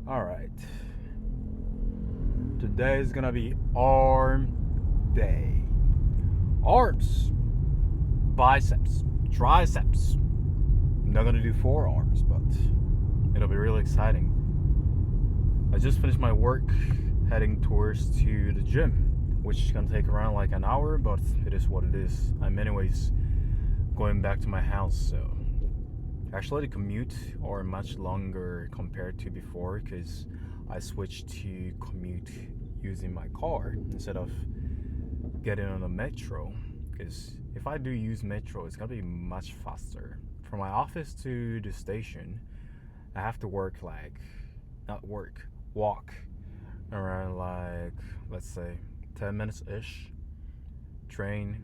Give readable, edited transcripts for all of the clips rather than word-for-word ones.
Alright. Today is gonna be arm day. Arms, biceps, triceps. I'm not gonna do forearms, but it'll be really exciting. I just finished my work heading towards to the gym, which is gonna take around like an hour, but it is what it is. I'm anyways going back to my house, so actually the commute are much longer compared to before because I switched to commute using my car instead of getting on the metro, because if I do use metro it's gonna be much faster. From my office to the station I have to walk around like, let's say 10 minutes ish, train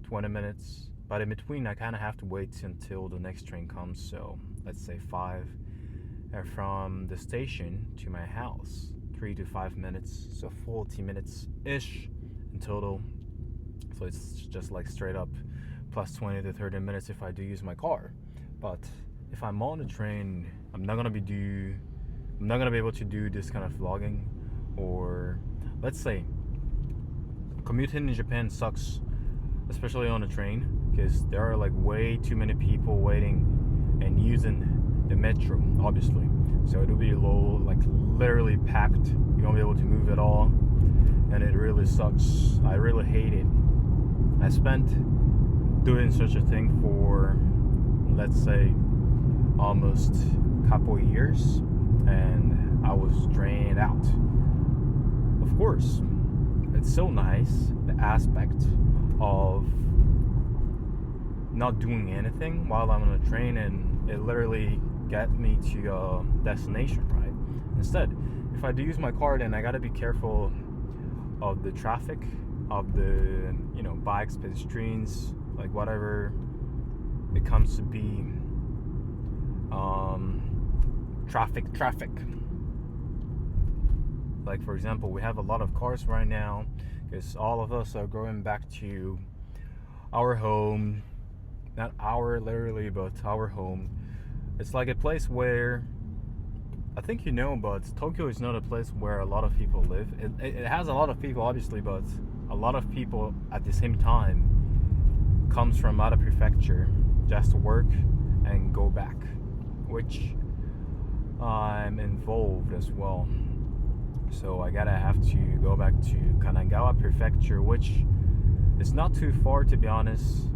20 minutes, but in between I kind of have to wait until the next train comes, so let's say 5, and from the station to my house 3 to 5 minutes, so 40 minutes ish in total. So it's just like straight up plus 20 to 30 minutes if I do use my car. But if I'm on the train, I'm not gonna be able to do this kind of vlogging. Or let's say commuting in Japan sucks, especially on the train, because there are like way too many people waiting and using the metro, obviously. So it'll be low, like literally packed. You won't be able to move at all, and it really sucks. I really hate it. I spent doing such a thing for, let's say, almost a couple of years, and I was drained out. Of course, it's so nice, the aspect of not doing anything while I'm on a train and it literally get me to a destination, right? Instead, if I do use my car, then I gotta be careful of the traffic, of the bikes, pedestrians, like whatever it comes to be, traffic. Like for example, we have a lot of cars right now because all of us are going back to our home. Not our literally, but our home. It's like a place where, I think but Tokyo is not a place where a lot of people live. It has a lot of people obviously, but a lot of people at the same time comes from other prefecture just to work and go back, which I'm involved as well. So I have to go back to Kanagawa prefecture, which is not too far, to be honest.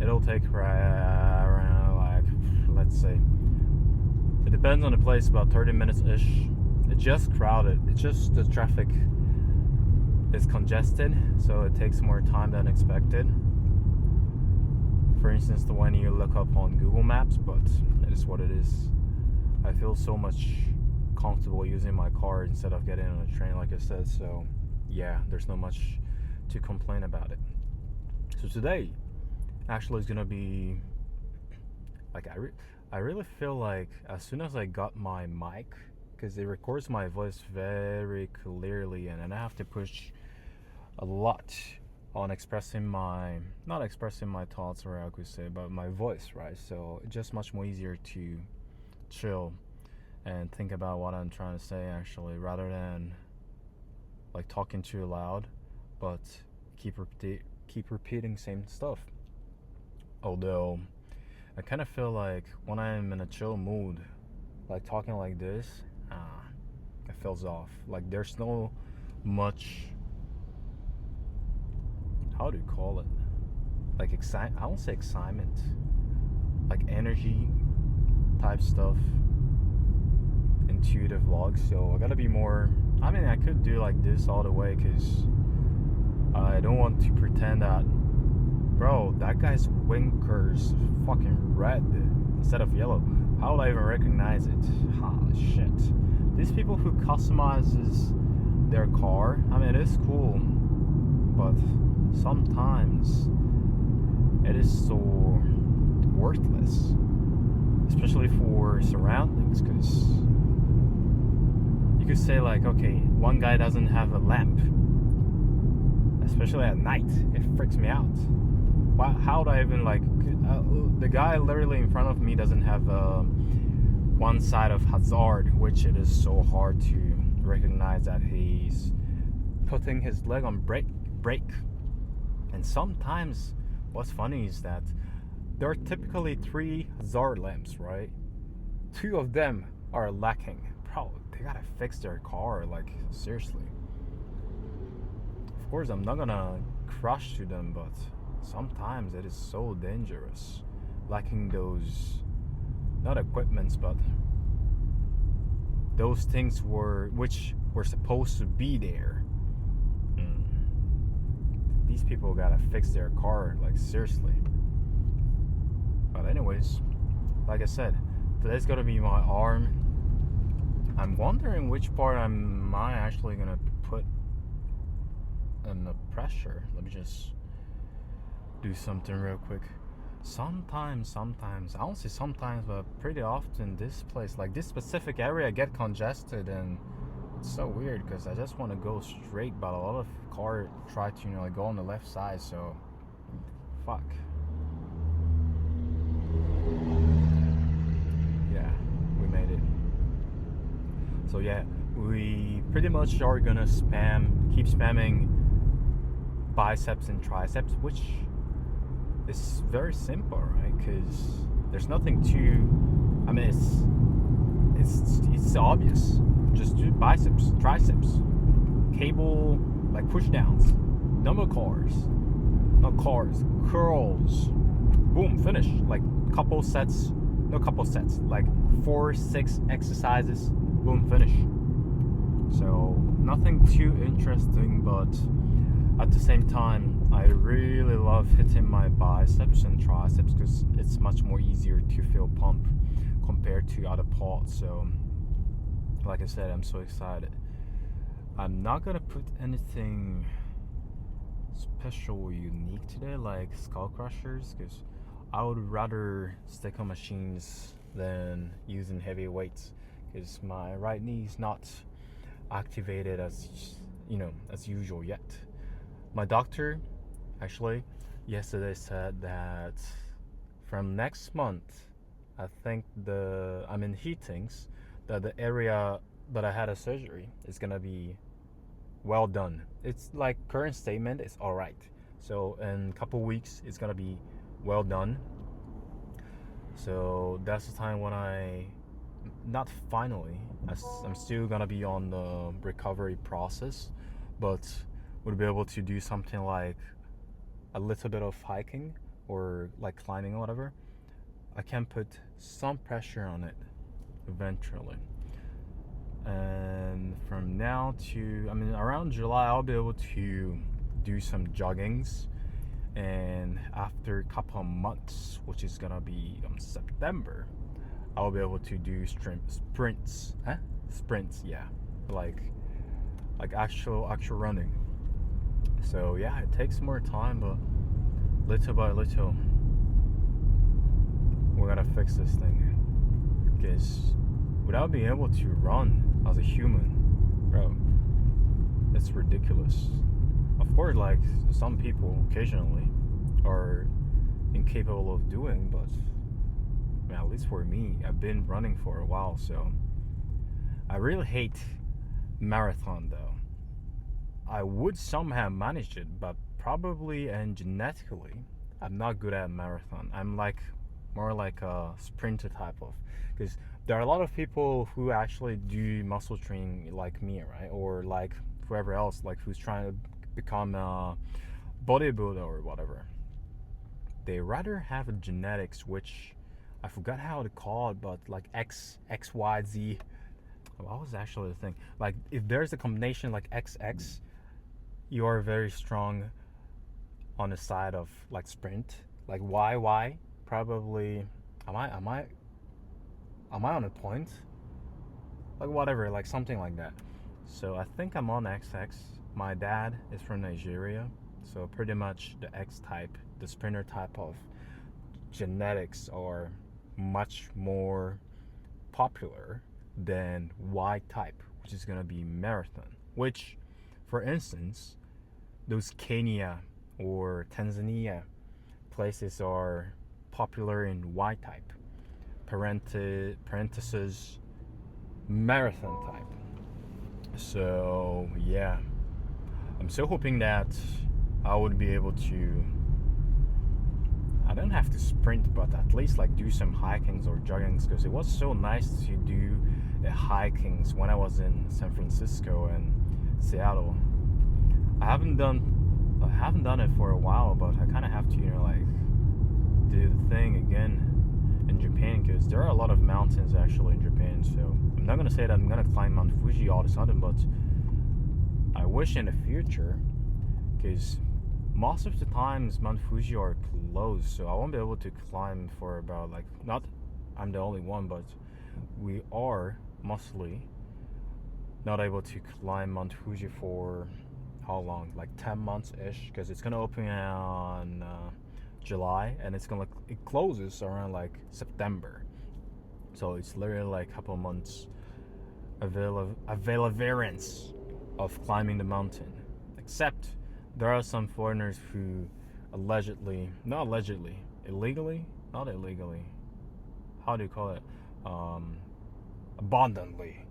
It'll take around, like, let's say, it depends on the place, about 30 minutes ish. It's just crowded. It's just the traffic is congested, so it takes more time than expected. For instance, the one you look up on Google Maps, but it is what it is. I feel so much comfortable using my car instead of getting on a train, like I said. So yeah, there's not much to complain about it. So today actually is gonna be like, I really feel like as soon as I got my mic, because it records my voice very clearly, and then I have to push a lot on not expressing my thoughts, or I could say, but my voice, right? So it's just much more easier to chill and think about what I'm trying to say, actually, rather than like talking too loud, but keep repeating same stuff. Although I kind of feel like when I'm in a chill mood, like talking like this, it feels off. Like there's no much, how do you call it? Like I won't say excitement, like energy type stuff into the vlog. So I gotta be more, I could do like this all the way, because I don't want to pretend that, bro, that guy's winker's fucking red instead of yellow. How would I even recognize it? Shit. These people who customizes their car, it is cool, but sometimes it is so worthless, especially for surroundings, because you could say like, okay, one guy doesn't have a lamp, especially at night. It freaks me out. How do I even the guy literally in front of me doesn't have one side of Hazard, which it is so hard to recognize that he's putting his leg on brake. And sometimes what's funny is that there are typically 3 Hazard lamps, right? 2 of them are lacking. Bro, they gotta fix their car, like seriously. Of course, I'm not gonna crush to them, but sometimes it is so dangerous lacking those, not equipments, but those things which were supposed to be there. These people gotta fix their car, like seriously. But anyways, like I said, today's gonna be my arm. I'm wondering which part am I actually gonna put in the pressure. Let me just do something real quick. Sometimes, I don't say sometimes, but pretty often this place, like this specific area, get congested, and it's so weird because I just want to go straight, but a lot of cars try to, like go on the left side, so fuck. Yeah, we made it. So yeah, we pretty much are gonna keep spamming biceps and triceps, which is very simple, right? Because there's nothing too, I mean, it's obvious. Just do biceps, triceps, cable, like push downs, curls, boom, finish. Like like 4-6 exercises, boom, finish. So nothing too interesting, but at the same time, I really love hitting my biceps and triceps because it's much more easier to feel pump compared to other parts. So like I said, I'm so excited. I'm not gonna put anything special or unique today, like skull crushers, because I would rather stick on machines than using heavy weights, because my right knee is not activated as usual yet. My doctor actually yesterday said that from next month, he thinks that the area that I had a surgery is gonna be well done. It's like current statement is all right. So in a couple weeks, it's gonna be well done. So that's the time when I'm still gonna be on the recovery process, but would be able to do something like a little bit of hiking or like climbing or whatever. I can put some pressure on it eventually. And from now to, around July, I'll be able to do some joggings. And after a couple of months, which is gonna be September, I'll be able to do sprints. Sprints, yeah. Like actual running. So yeah, it takes more time, but little by little, we're gonna fix this thing. Because without being able to run as a human, bro, it's ridiculous. Of course, like some people occasionally are incapable of doing, but at least for me, I've been running for a while, so I really hate marathon though. I would somehow manage it, but probably and genetically, I'm not good at marathon. I'm like more like a sprinter type of, because there are a lot of people who actually do muscle training like me, right? Or like whoever else, like who's trying to become a bodybuilder or whatever. They rather have a genetics, which I forgot how to call it, but like X, Y, Z. What was actually the thing? Like if there's a combination like XX, you are very strong on the side of like sprint. Like Y, probably. Am I on a point? Like whatever, like something like that. So I think I'm on XX. My dad is from Nigeria, so pretty much the X type, the sprinter type of genetics are much more popular than Y type, which is gonna be marathon. Which, for instance, those Kenya or Tanzania places are popular in Y type. parenthesis marathon type. So yeah, I'm so hoping that I would be able to. I don't have to sprint, but at least like do some hikings or joggings, because it was so nice to do the hikings when I was in San Francisco and Seattle. I haven't done it for a while, but I kind of have to, like do the thing again in Japan, because there are a lot of mountains actually in Japan. So I'm not gonna say that I'm gonna climb Mount Fuji all of a sudden, but I wish in the future, because most of the times Mount Fuji are closed, so I won't be able to climb for about like, not I'm the only one, but we are mostly not able to climb Mount Fuji for how long? Like 10 months ish, because it's gonna open on July, and it closes around like September. So it's literally like a couple months availability of climbing the mountain. Except there are some foreigners who illegally, not illegally, how do you call it? Abundantly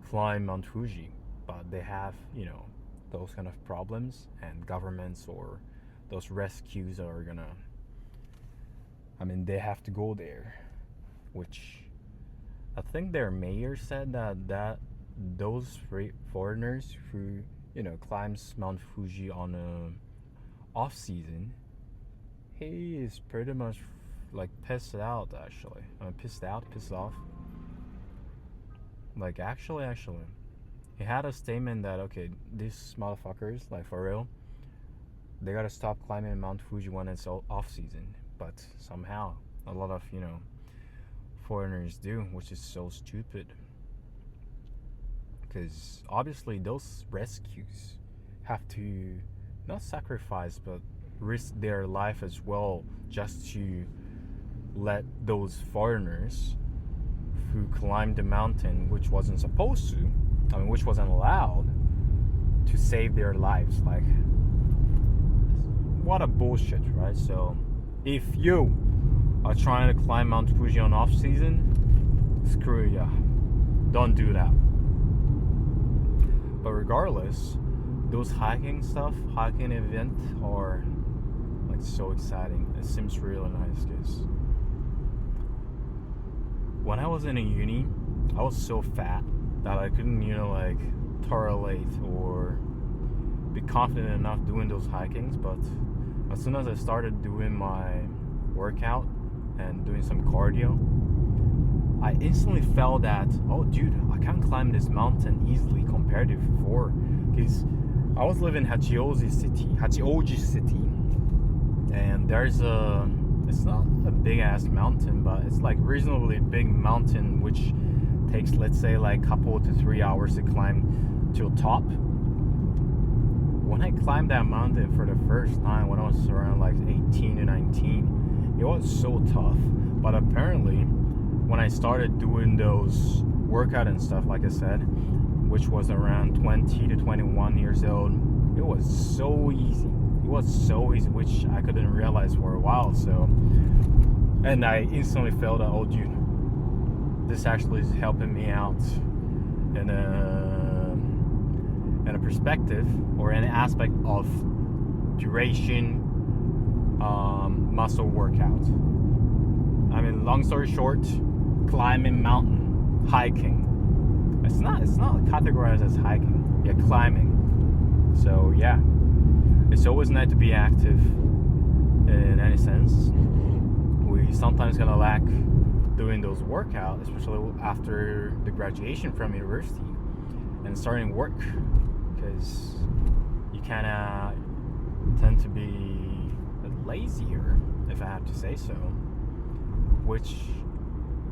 climb Mount Fuji, but they have, those kind of problems, and governments or those rescues are they have to go there, which I think their mayor said that those foreigners who climbs Mount Fuji on a off season, he is pretty much like pissed out actually. Pissed off. Like actually, he had a statement that, okay, these motherfuckers, like for real, they gotta stop climbing Mount Fuji when it's off season. But somehow a lot of foreigners do, which is so stupid. Because obviously those rescues have to not sacrifice but risk their life as well, just to let those foreigners who climbed the mountain, which wasn't supposed to, which wasn't allowed, to save their lives. Like, what a bullshit, right? So if you are trying to climb Mount Fuji on off season, screw ya, don't do that. But regardless, those hiking events are like so exciting. It seems really nice, because when I was in a uni, I was so fat that I couldn't, tolerate or be confident enough doing those hikings. But as soon as I started doing my workout and doing some cardio, I instantly felt that, oh dude, I can climb this mountain easily compared to before. Because I was living in Hachioji City, and it's not a big ass mountain, but it's like reasonably big mountain, which takes, let's say, like couple to 3 hours to climb to the top. When I climbed that mountain for the first time when I was around like 18 to 19, it was so tough. But apparently, when I started doing those workout and stuff, like I said, which was around 20 to 21 years old, it was so easy. It was so easy, which I couldn't realize for a while. So, and I instantly felt that, oh dude, this actually is helping me out in a perspective or an aspect of duration muscle workout. Long story short, climbing mountain, hiking. It's not categorized as hiking. Yeah, climbing. So yeah, it's always nice to be active in any sense. We sometimes gonna lack doing those workouts, especially after the graduation from university and starting work, because you kind of tend to be lazier, if I have to say so. Which,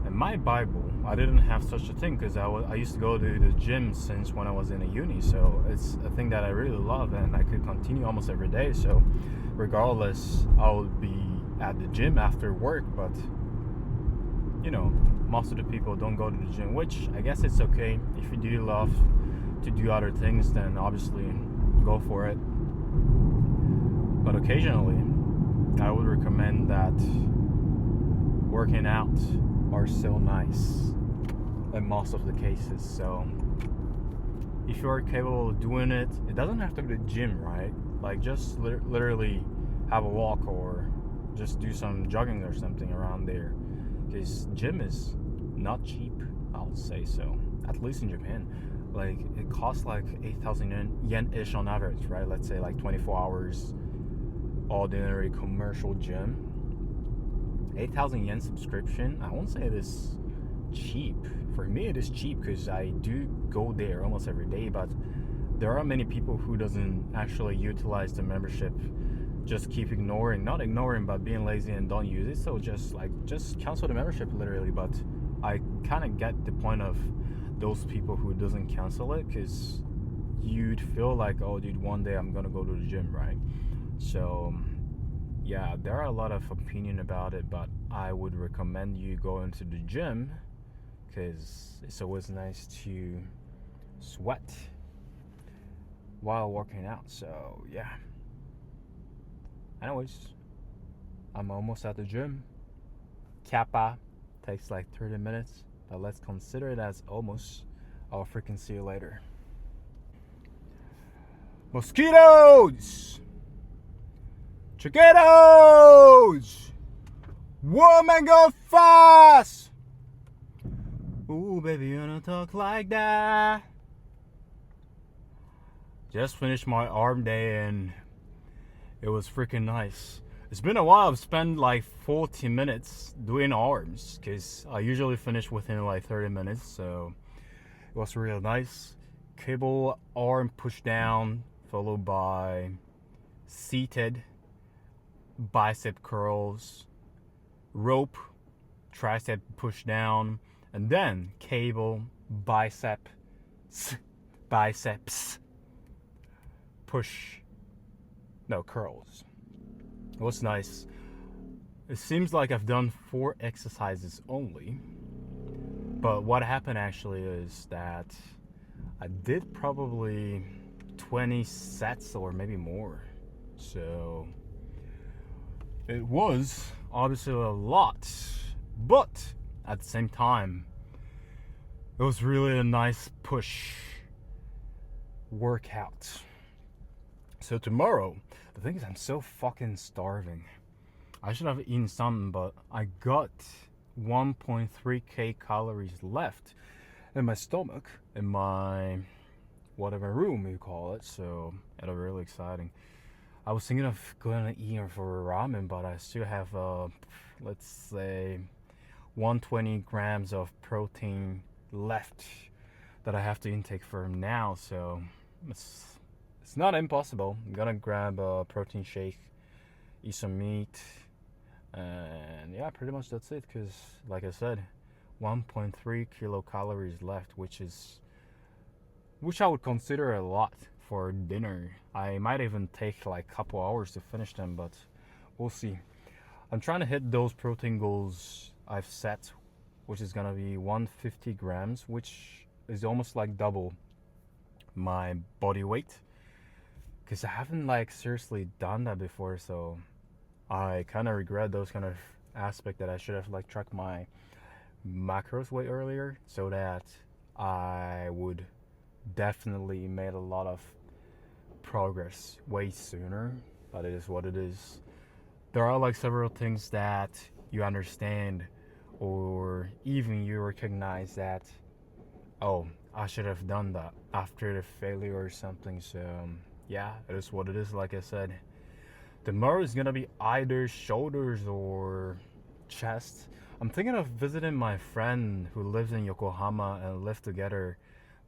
in my Bible, I didn't have such a thing, because I used to go to the gym since when I was in a uni. So it's a thing that I really love, and I could continue almost every day. So regardless, I would be at the gym after work. But most of the people don't go to the gym, which I guess it's okay. If you do love to do other things, then obviously go for it. But occasionally, I would recommend that working out are so nice in most of the cases. So if you are capable of doing it, it doesn't have to be the gym, right? Like just literally have a walk or just do some jogging or something around there. Because gym is not cheap, I would say so. At least in Japan. Like it costs like 8,000 yen-ish on average, right? Let's say like 24 hours ordinary commercial gym. 8,000 yen subscription, I won't say it is cheap. For me it is cheap because I do go there almost every day, but there are many people who doesn't actually utilize the membership, just keep not ignoring but being lazy and don't use it. So just cancel the membership literally. But I kind of get the point of those people who doesn't cancel it, because you'd feel like, oh dude, one day I'm gonna go to the gym, right? So yeah, there are a lot of opinion about it, but I would recommend you going to the gym because it's always nice to sweat while working out. So yeah, anyways, I'm almost at the gym. Kappa takes like 30 minutes, but let's consider it as almost. I'll freaking see you later. Mosquitoes, chiquitos, woman go fast. Ooh baby, you don't talk like that. Just finished my arm day and it was freaking nice. It's been a while. I've spent like 40 minutes doing arms because I usually finish within like 30 minutes. So it was real nice. Cable arm push down followed by seated bicep curls, rope tricep push down, and then cable biceps curls. It was nice. It seems like I've done 4 exercises only, but what happened actually is that I did probably 20 sets or maybe more. So it was obviously a lot, but at the same time it was really a nice push workout. So tomorrow, the thing is I'm so fucking starving. I should have eaten something, but I got 1.3k calories left in my stomach, in my whatever room you call it. So it was really exciting. I was thinking of going to eat for ramen, but I still have let's say 120 grams of protein left that I have to intake from now. So it's not impossible. I'm gonna grab a protein shake, eat some meat, and yeah, pretty much that's it. Because like I said, 1.3 kilocalories left, which I would consider a lot for dinner. I might even take like a couple hours to finish them, but we'll see. I'm trying to hit those protein goals I've set, which is gonna be 150 grams, which is almost like double my body weight. Because I haven't like seriously done that before, so I kind of regret those kind of aspect that I should have like tracked my macros way earlier, so that I would definitely made a lot of progress way sooner. But it is what it is. There are like several things that you understand, or even you recognize that, oh, I should have done that after the failure or something. So yeah, it is what it is. Like I said, tomorrow is gonna be either shoulders or chest. I'm thinking of visiting my friend who lives in Yokohama and live together,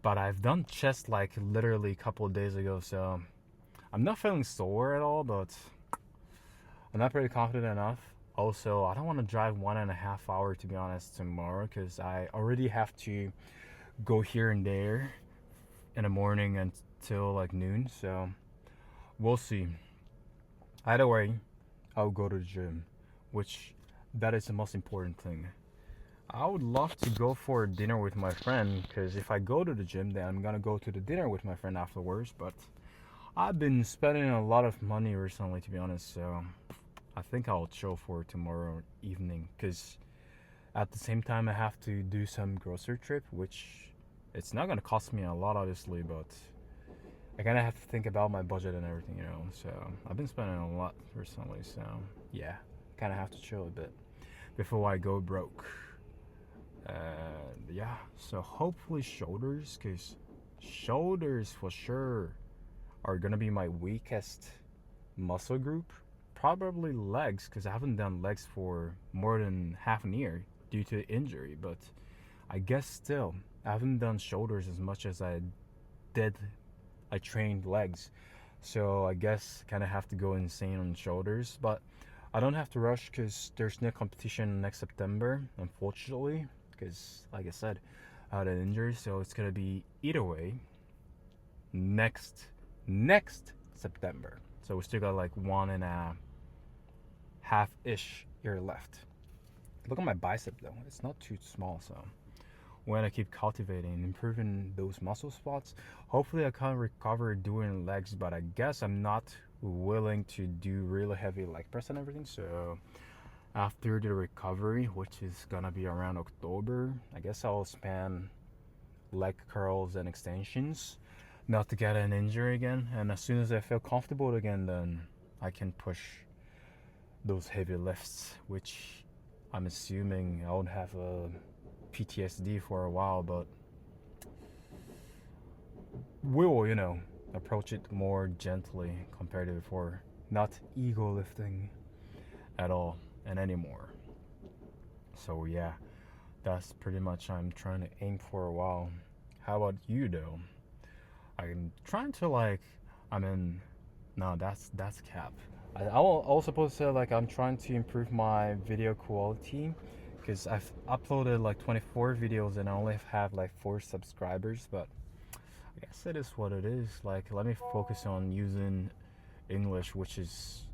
but I've done chest like literally a couple of days ago, so I'm not feeling sore at all, but I'm not pretty confident enough. Also, I don't want to drive 1.5 hours to be honest tomorrow, because I already have to go here and there in the morning until like noon, so we'll see. Either way, I'll go to the gym, which that is the most important thing. I would love to go for a dinner with my friend, because if I go to the gym, then I'm gonna go to the dinner with my friend afterwards. But I've been spending a lot of money recently, to be honest, so I think I'll chill for tomorrow evening, because At the same time, I have to do some grocery trip, which it's not gonna cost me a lot, obviously, but I kind of have to think about my budget and everything, you know. So I've been spending a lot recently, so yeah, kind of have to chill a bit before I go broke. Yeah, so hopefully shoulders, because shoulders for sure are gonna be my weakest muscle group. Probably legs, because I haven't done legs for more than half a year due to injury, but I guess still, I haven't done shoulders as much as did. I trained legs, so I guess kind of have to go insane on shoulders, but I don't have to rush because there's no competition next September, unfortunately, because like I said, I had an injury, so it's gonna be either way next September. So we still got like 1.5-ish year left. Look at my bicep though; it's not too small, so when I keep cultivating, improving those muscle spots, hopefully I can recover doing legs, but I guess I'm not willing to do really heavy leg press and everything. So after the recovery, which is gonna be around October, I guess I'll span leg curls and extensions, not to get an injury again. And as soon as I feel comfortable again, then I can push those heavy lifts, which I'm assuming I won't have a PTSD for a while, but we will, approach it more gently compared to before. Not ego lifting at all and anymore. So yeah, that's pretty much I'm trying to aim for a while. How about you though? I'm trying to no, that's cap. I was supposed to say I'm trying to improve my video quality because I've uploaded 24 videos and I only have 4 subscribers, but I guess it is what it is. Let me focus on using English, which is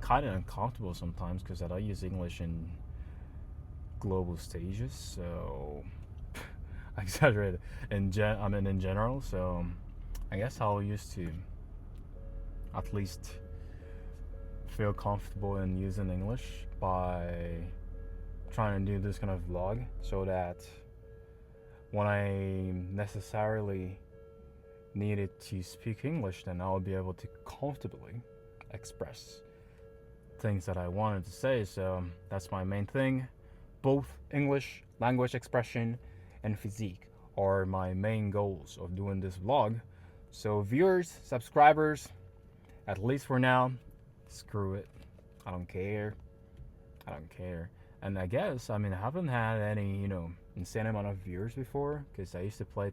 kind of uncomfortable sometimes because I don't use English in global stages, so I exaggerated. In general, so I guess I'll used to at least feel comfortable in using English by trying to do this kind of vlog so that when I necessarily needed to speak English, then I'll be able to comfortably express things that I wanted to say. So that's my main thing. Both English, language expression, and physique are my main goals of doing this vlog. So viewers, subscribers, at least for now, screw it. I don't care. And I guess, I haven't had any, insane amount of viewers before because I used to play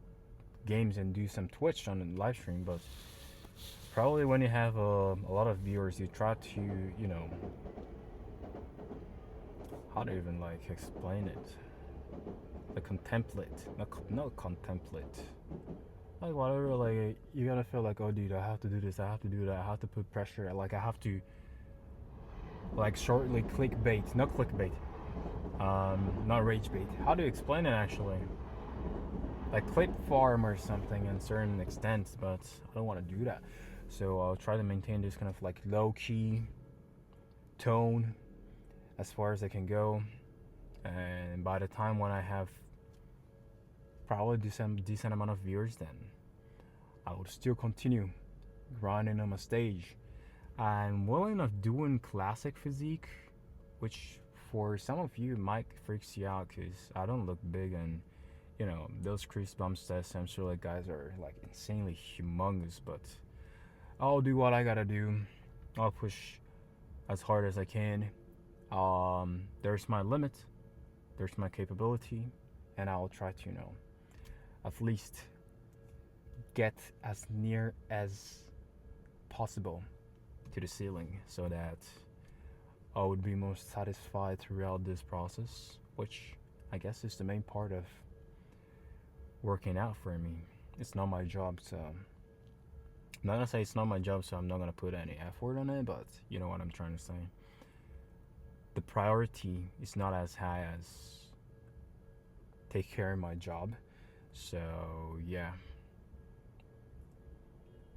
games and do some Twitch on the live stream, but probably when you have a lot of viewers, you try to, how to even explain it? Contemplate. Not contemplate. Whatever, you gotta feel oh dude, I have to do this, I have to do that, I have to put pressure, I have to shortly clickbait, not clickbait, not rage bait. How do you explain it actually? Clip farm or something in certain extent, but I don't want to do that. So I'll try to maintain this kind of low key tone as far as I can go. And by the time when I have probably decent amount of viewers, then I would still continue grinding on my stage. I'm willing of doing classic physique, which for some of you might freaks you out because I don't look big, and those crease bumps tests, I'm sure guys are insanely humongous, but I'll do what I gotta do. I'll push as hard as I can. There's my limit, there's my capability, and I'll try to at least get as near as possible to the ceiling so that I would be most satisfied throughout this process, which I guess is the main part of working out for me. It's not my job, so I'm not gonna say it's not my job, so I'm not gonna put any effort on it, but you know what I'm trying to say. The priority is not as high as take care of my job. So yeah,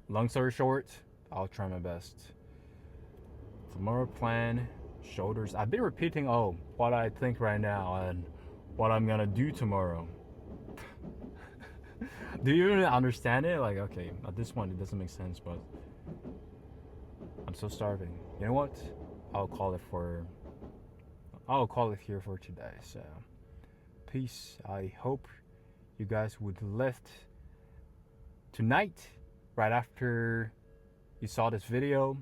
long story short, I'll try my best. Tomorrow plan, shoulders. I've been repeating what I think right now, and what I'm gonna do tomorrow. Do you even understand it? Like, okay, at this point it doesn't make sense, but I'm so starving. You know what? I'll call it for. I'll call it here for today. So, peace. I hope you guys would lift tonight, right after you saw this video,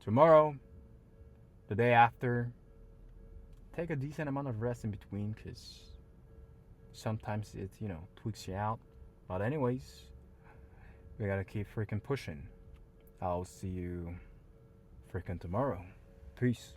tomorrow, the day after. Take a decent amount of rest in between, because sometimes it, tweaks you out. But anyways, we gotta keep freaking pushing. I'll see you freaking tomorrow. Peace.